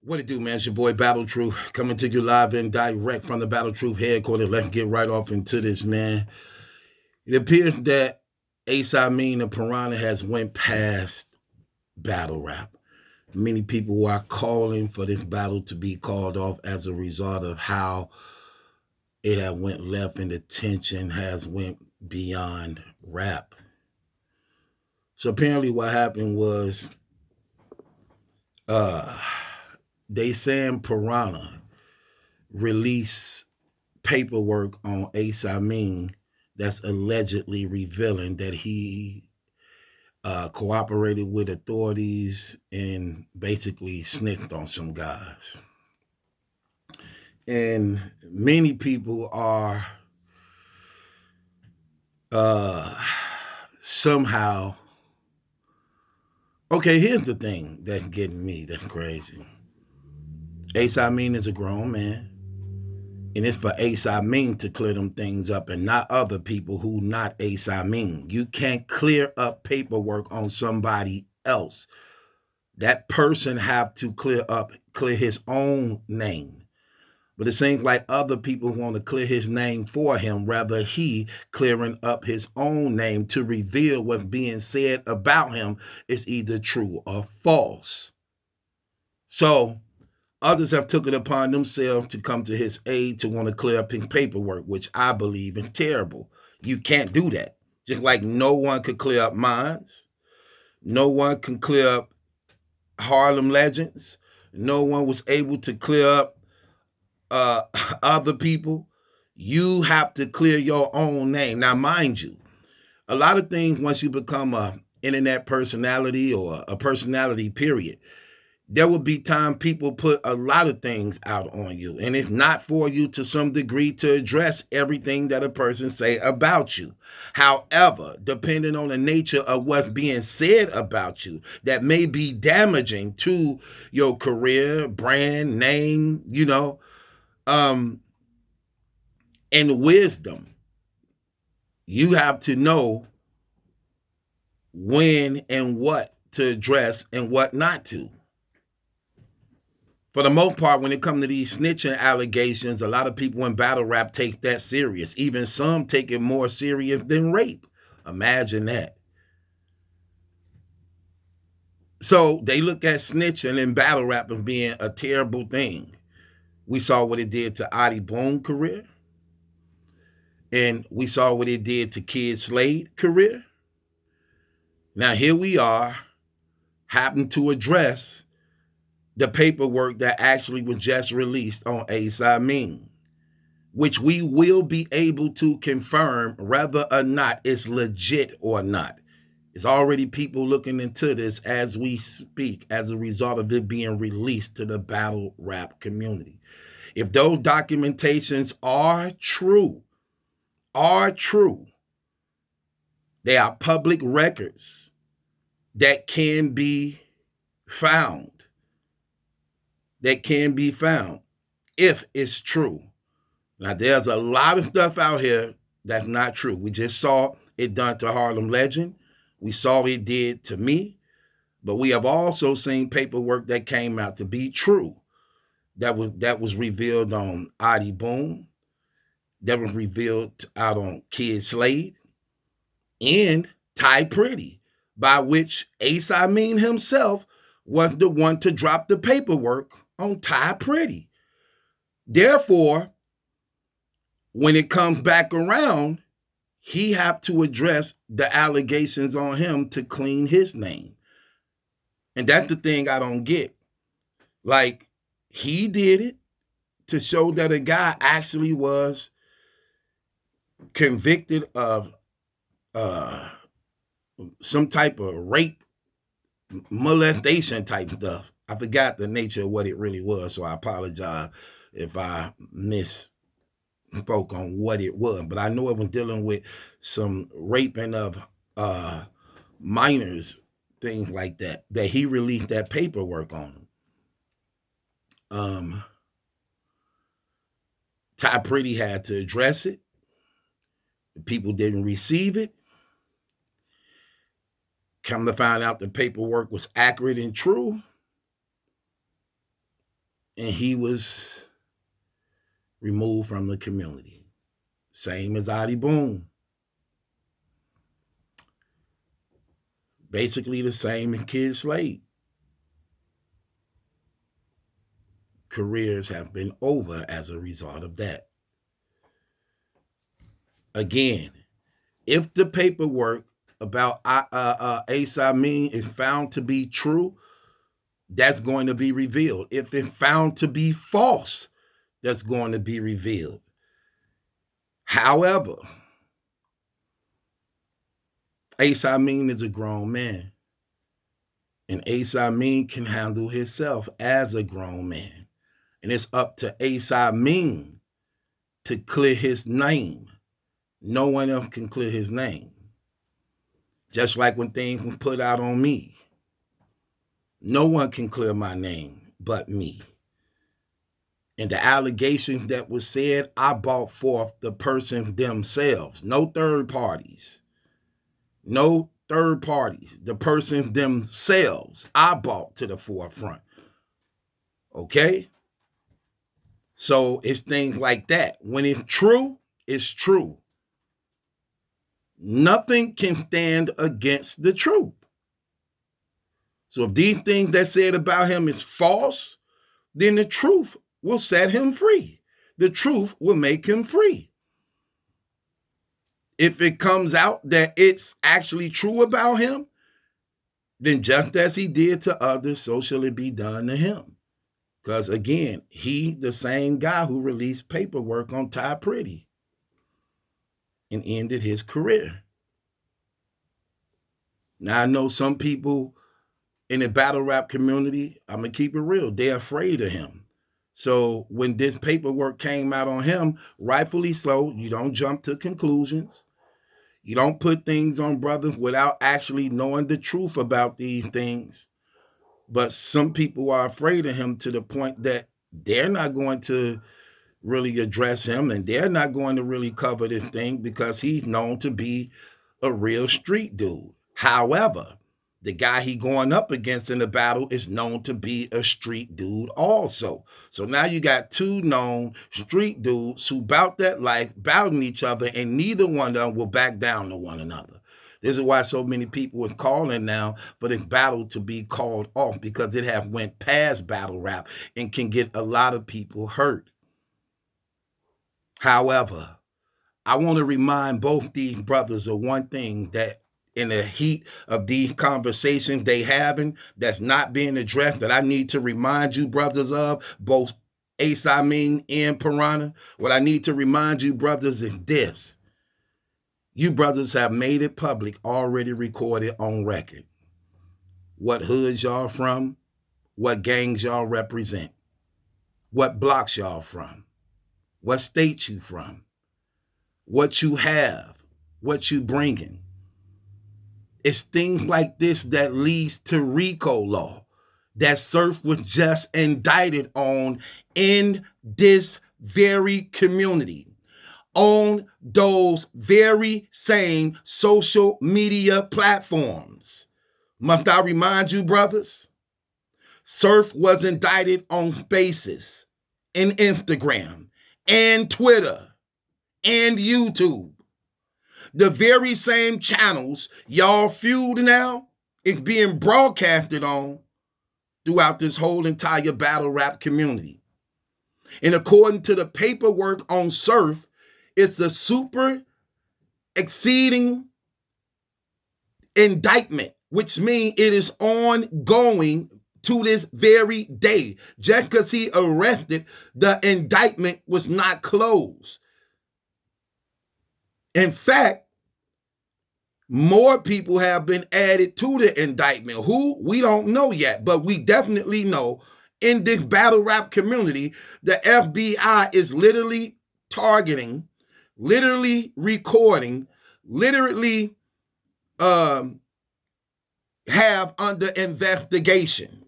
What it do, man? It's your boy Battle Truth coming to you live and direct from the Battle Truth headquarters. Let's get right off into this, man. It appears that Amin and Piranha has went past battle rap. Many people are calling for this battle to be called off as a result of how it had went left and the tension has went beyond rap. So apparently what happened was uh they saying Piranha released paperwork on Ace Amin that's allegedly revealing that he cooperated with authorities and basically snitched on some guys. And many people are uh, somehow okay. Here's the thing that's getting me that's crazy. Ace Amin is a grown man. And it's for Ace Amin to clear them things up and not other people who not Ace Amin. You can't clear up paperwork on somebody else. That person have to clear his own name. But it seems like other people want to clear his name for him, rather he clearing up his own name to reveal what's being said about him is either true or false. So others have took it upon themselves to come to his aid to want to clear up his paperwork, which I believe is terrible. You can't do that. Just like no one could clear up mines, no one can clear up Harlem Legends, no one was able to clear up uh, other people. You have to clear your own name. Now, mind you, a lot of things once you become a internet personality or a personality, period, there will be time people put a lot of things out on you, and it's not for you to some degree to address everything that a person say about you. However, depending on the nature of what's being said about you that may be damaging to your career, brand name, um and wisdom, you have to know when and what to address and what not to. For the most part, when it comes to these snitching allegations, a lot of people in battle rap take that serious. Even some take it more serious than rape. Imagine that. So they look at snitching in battle rap as being a terrible thing. We saw what it did to Adi Boom's career, and we saw what it did to Kid Slade's career. Now here we are, happen to address the paperwork that actually was just released on Ace Amin, which we will be able to confirm whether or not it's legit or not. There's already people looking into this as we speak as a result of it being released to the battle rap community. If those documentations are true, they are public records that can be found, if it's true. Now, there's a lot of stuff out here that's not true. We just saw it done to Harlem Legend. We saw it did to me, but we have also seen paperwork that came out to be true. That was revealed on Adi Boom. That was revealed out on Kid Slade and Ty Pretty, by which Ace Amin himself was the one to drop the paperwork on Ty Pretty. Therefore, when it comes back around, he have to address the allegations on him to clean his name. And that's the thing I don't get. Like, he did it to show that a guy actually was convicted of uh, some type of rape, molestation type stuff. I forgot the nature of what it really was, so I apologize if I misspoke on what it was. But I know it was dealing with some raping of minors, things like that, that he released that paperwork on them. Ty Pretty had to address it. The people didn't receive it. Come to find out the paperwork was accurate and true. and he was removed from the community. Same as Adi Boom. Basically the same in Kid Slade. Careers have been over as a result of that. Again, if the paperwork about Ace Amin is found to be true, that's going to be revealed. If it's found to be false, that's going to be revealed. However, Ace Amin is a grown man. And Ace Amin can handle himself as a grown man. And it's up to Ace Amin to clear his name. No one else can clear his name. Just like when things were put out on me. No one can clear my name but me. And the allegations that was said, I brought forth the person themselves. No third parties. No third parties. The person themselves, I brought to the forefront. Okay? So it's things like that. When it's true, it's true. Nothing can stand against the truth. So if these things that said about him is false, then the truth will set him free. The truth will make him free. If it comes out that it's actually true about him, then just as he did to others, so shall it be done to him. Because again, he the same guy who released paperwork on Ty Pretty and ended his career. Now I know some people in the battle rap community, I'm gonna keep it real, they're afraid of him. So when this paperwork came out on him, rightfully so, you don't jump to conclusions. You don't put things on brothers without actually knowing the truth about these things. But some people are afraid of him to the point that they're not going to really address him and they're not going to really cover this thing because he's known to be a real street dude. However, the guy he going up against in the battle is known to be a street dude also. So now you got two known street dudes who bout that life, battling each other, and neither one of them will back down to one another. This is why so many people are calling now for this battle to be called off, because it have went past battle rap and can get a lot of people hurt. However, I want to remind both these brothers of one thing, that in the heat of these conversations they having that's not being addressed, that I need to remind you brothers of, both Ace Amin and Piranha. What I need to remind you brothers is this. You brothers have made it public, already recorded on record. What hoods y'all from, what gangs y'all represent, what blocks y'all from, what state you from, what you have, what you bringing. It's things like this that leads to RICO law that Surf was just indicted on in this very community, on those very same social media platforms. Must I remind you, brothers? Surf was indicted on Spaces and Instagram and Twitter and YouTube. The very same channels y'all fueled now is being broadcasted on throughout this whole entire battle rap community. And according to the paperwork on Surf, it's a super exceeding indictment, which means it is ongoing to this very day. Just because he arrested, the indictment was not closed. In fact, more people have been added to the indictment. Who? We don't know yet, but we definitely know in this battle rap community, the FBI is literally targeting, literally recording, literally have under investigation.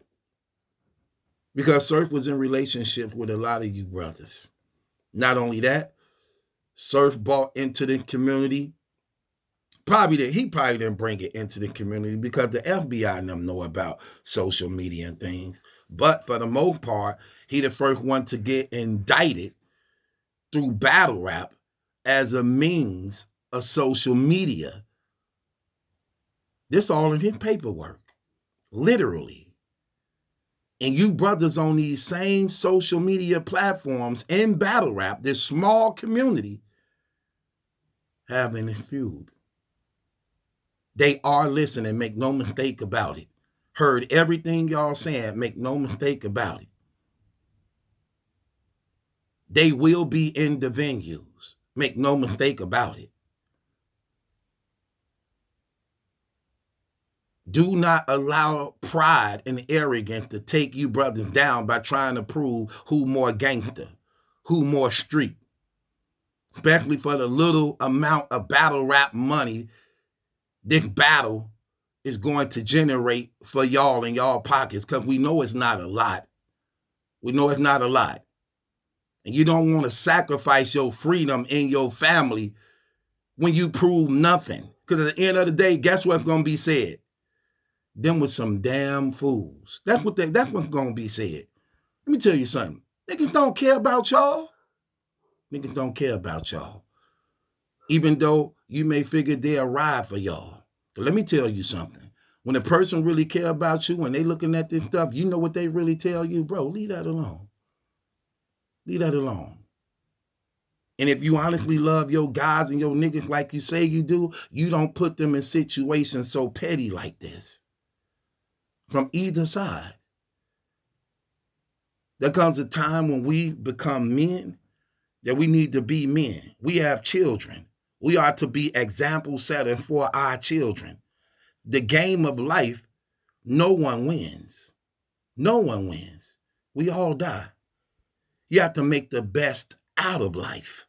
Because Surf was in relationship with a lot of you brothers. Not only that, Surf bought into the community He probably didn't bring it into the community because the FBI and them know about social media and things. But for the most part, he the first one to get indicted through battle rap as a means of social media. This all in his paperwork, literally. And you brothers on these same social media platforms in battle rap, this small community, having a feud. They are listening, make no mistake about it. Heard everything y'all saying, make no mistake about it. They will be in the venues, make no mistake about it. Do not allow pride and arrogance to take you brothers down by trying to prove who more gangster, who more street. Especially for the little amount of battle rap money this battle is going to generate for y'all in y'all pockets, because we know it's not a lot. We know it's not a lot. And you don't want to sacrifice your freedom in your family when you prove nothing. Because at the end of the day, guess what's going to be said? Them was some damn fools. That's what's going to be said. Let me tell you something. Niggas don't care about y'all. Niggas don't care about y'all. Even though you may figure they'll ride for y'all. But let me tell you something. When a person really care about you, when they looking at this stuff, you know what they really tell you? Bro, leave that alone. Leave that alone. And if you honestly love your guys and your niggas like you say you do, you don't put them in situations so petty like this. From either side. There comes a time when we become men that we need to be men. We have children. We are to be example setting for our children. The game of life, no one wins. No one wins. We all die. You have to make the best out of life.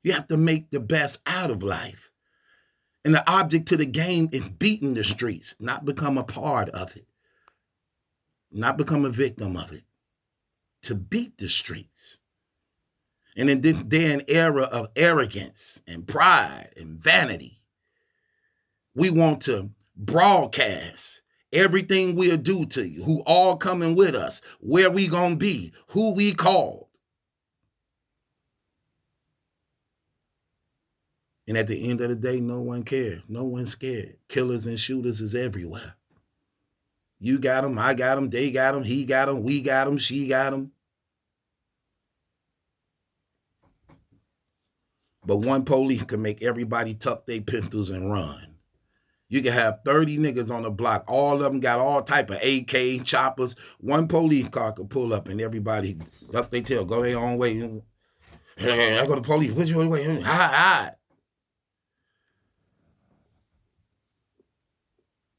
You have to make the best out of life. And the object to the game is beating the streets, not become a part of it, not become a victim of it, to beat the streets. And in this day and era of arrogance and pride and vanity, we want to broadcast everything we'll do to you, who all coming with us, where we gonna be, who we called. And at the end of the day, no one cares. No one's scared. Killers and shooters is everywhere. You got them, I got them, they got them, he got them, we got them, she got them. But one police can make everybody tuck their pistols and run. You can have 30 niggas on the block. All of them got all type of AK, choppers. One police car could pull up and everybody duck their tail, go their own way. I go to the police. Which way? Hide.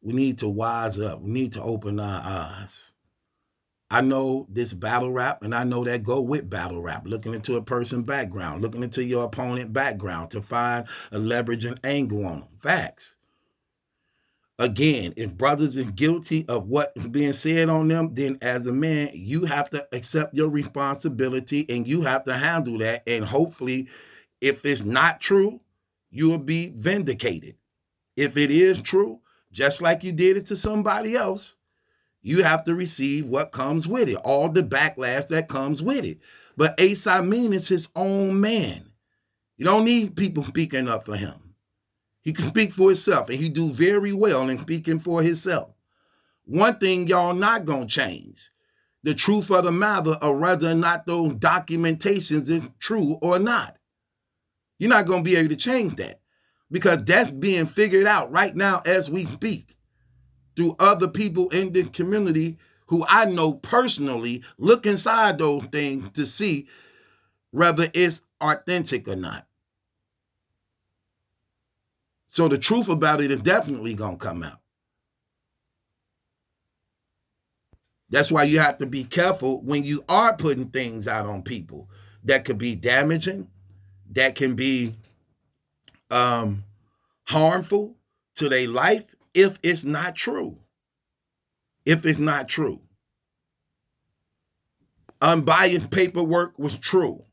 We need to wise up. We need to open our eyes. I know this battle rap, and I know that go with battle rap. Looking into a person's background, looking into your opponent's background to find a leverage and angle on them. Facts. Again, if brothers are guilty of what is being said on them, then as a man, you have to accept your responsibility and you have to handle that. And hopefully, if it's not true, you will be vindicated. If it is true, just like you did it to somebody else, you have to receive what comes with it, all the backlash that comes with it. But Amin is his own man. You don't need people speaking up for him. He can speak for himself, and he do very well in speaking for himself. One thing y'all not gonna change: the truth of the matter, or whether or not those documentations is true or not. You're not gonna be able to change that because that's being figured out right now as we speak through other people in the community who I know personally look inside those things to see whether it's authentic or not. So the truth about it is definitely gonna come out. That's why you have to be careful when you are putting things out on people that could be damaging, that can be harmful to their life if it's not true. If it's not true. Unbiased paperwork was true.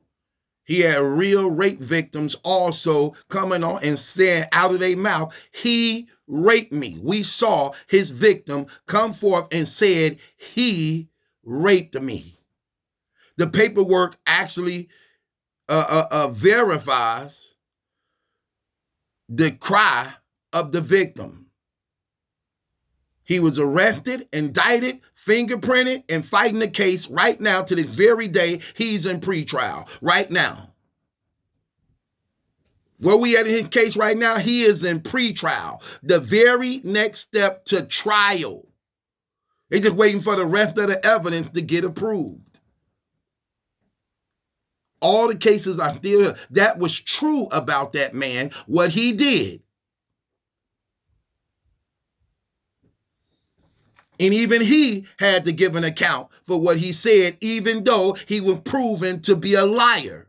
He had real rape victims also coming on and saying out of their mouth, he raped me. We saw his victim come forth and said, he raped me. The paperwork actually verifies the cry of the victim. He was arrested, indicted, fingerprinted, and fighting the case right now to this very day. He's in pretrial right now. Where we at in his case right now, he is in pretrial. The very next step to trial. They're just waiting for the rest of the evidence to get approved. All the cases are still here. That was true about that man, what he did. And even he had to give an account for what he said, even though he was proven to be a liar,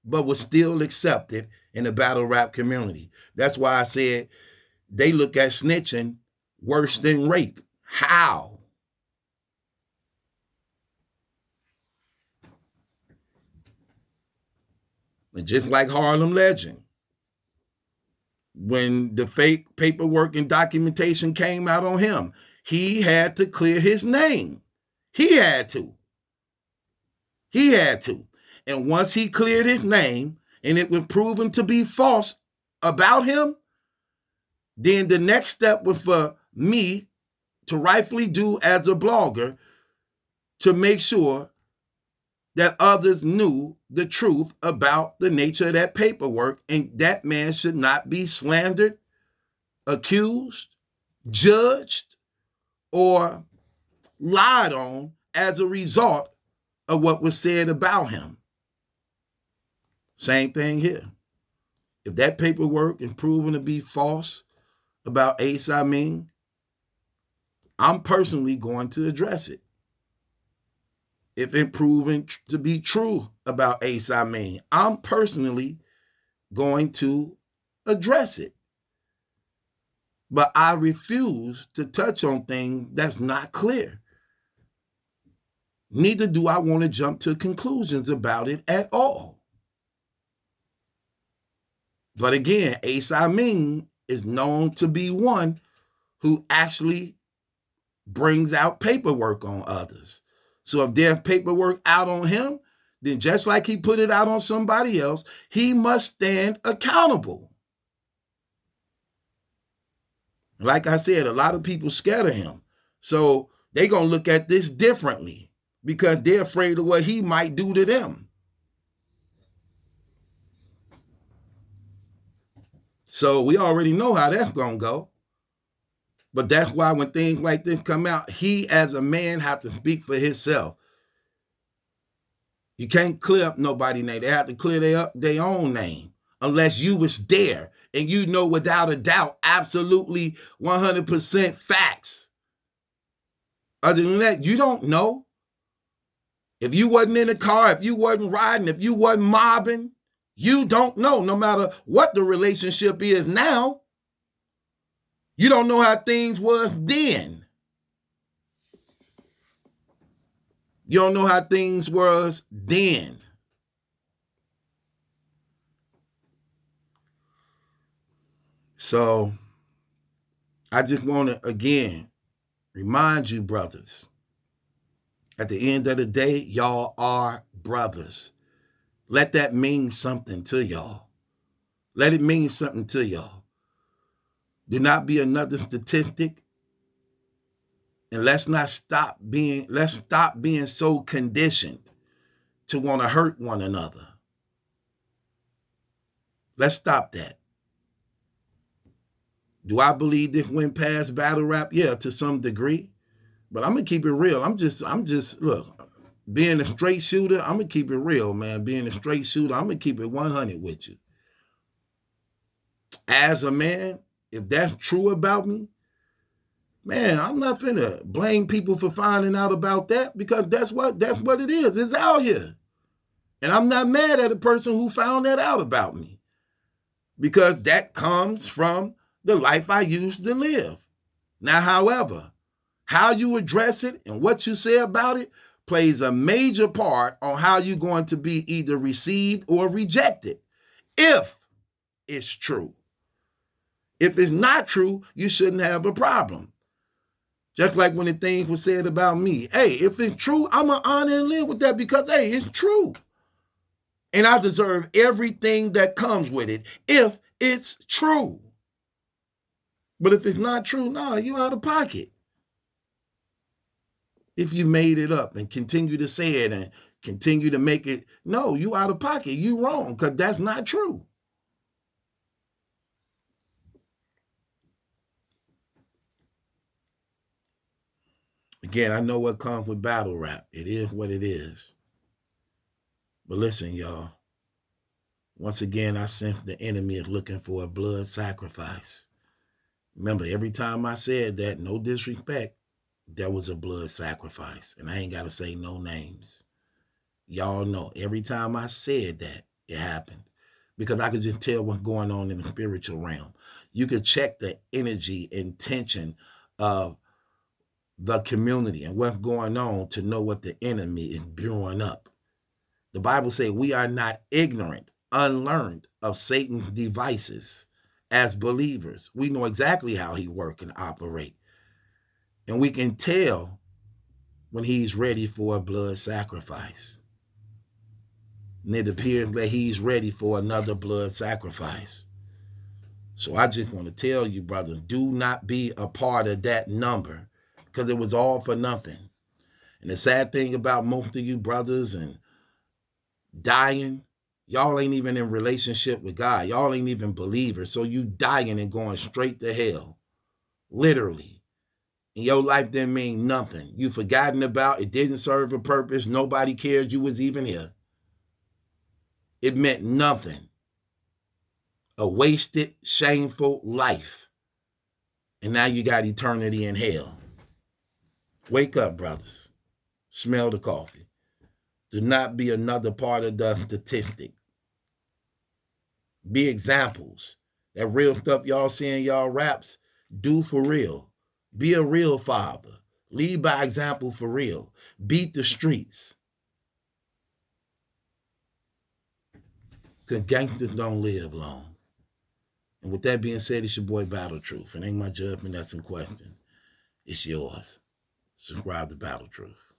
but was still accepted in the battle rap community. That's why I said they look at snitching worse than rape. How? And just like Harlem Legend, when the fake paperwork and documentation came out on him, he had to clear his name. He had to. And once he cleared his name and it was proven to be false about him, then the next step was for me to rightfully do as a blogger to make sure that others knew the truth about the nature of that paperwork, and that man should not be slandered, accused, judged, or lied on as a result of what was said about him. Same thing here. If that paperwork is proven to be false about Amin, I'm personally going to address it. If it's proven to be true about Amin, I'm personally going to address it. But I refuse to touch on things that's not clear. Neither do I want to jump to conclusions about it at all. But again, Amin is known to be one who actually brings out paperwork on others. So if there's paperwork out on him, then just like he put it out on somebody else, he must stand accountable. Like I said, a lot of people scared of him. So they're going to look at this differently because they're afraid of what he might do to them. So we already know how that's going to go. But that's why when things like this come out, he as a man have to speak for himself. You can't clear up nobody's name. They have to clear their own name unless you was there and you know without a doubt, absolutely 100% facts. Other than that, you don't know. If you wasn't in the car, if you wasn't riding, if you wasn't mobbing, you don't know. No matter what the relationship is now, you don't know how things was then. You don't know how things was then. So I just want to, again, remind you, brothers, at the end of the day, y'all are brothers. Let that mean something to y'all. Let it mean something to y'all. Do not be another statistic. And let's stop being so conditioned to want to hurt one another. Let's stop that. Do I believe this went past battle rap? Yeah, to some degree. But I'm gonna keep it real. I'm just look, being a straight shooter, I'm gonna keep it real, man. Being a straight shooter, I'm gonna keep it 100 with you. As a man, if that's true about me, man, I'm not finna blame people for finding out about that because that's what it is. It's out here. And I'm not mad at a person who found that out about me because that comes from the life I used to live. Now, however, how you address it and what you say about it, plays a major part on how you're going to be either received or rejected, if it's true. If it's not true, you shouldn't have a problem. Just like when the things were said about me. Hey, if it's true, I'm going to honor and live with that because, hey, it's true. And I deserve everything that comes with it if it's true. But if it's not true, no, you're out of pocket. If you made it up and continue to say it and continue to make it, no, you out of pocket. You wrong because that's not true. Again, I know what comes with battle rap. It is what it is. But listen, y'all. Once again, I sense the enemy is looking for a blood sacrifice. Remember, every time I said that, no disrespect, there was a blood sacrifice. And I ain't got to say no names. Y'all know, every time I said that, it happened. Because I could just tell what's going on in the spiritual realm. You could check the energy and tension of the community and what's going on to know what the enemy is brewing up. The Bible says we are not ignorant, unlearned of Satan's devices. As believers, we know exactly how he works and operate. And we can tell when he's ready for a blood sacrifice. And it appears that he's ready for another blood sacrifice. So I just want to tell you, brothers, do not be a part of that number because it was all for nothing. And the sad thing about most of you brothers and dying, y'all ain't even in relationship with God. Y'all ain't even believers. So you dying and going straight to hell. Literally. And your life didn't mean nothing. You forgotten about it. Didn't serve a purpose. Nobody cared you was even here. It meant nothing. A wasted, shameful life. And now you got eternity in hell. Wake up, brothers. Smell the coffee. Do not be another part of the statistic. Be examples. That real stuff y'all see in y'all raps, do for real. Be a real father. Lead by example for real. Beat the streets. Because gangsters don't live long. And with that being said, it's your boy Battle Truth. It ain't my judgment that's in question. It's yours. Subscribe to Battle Truth.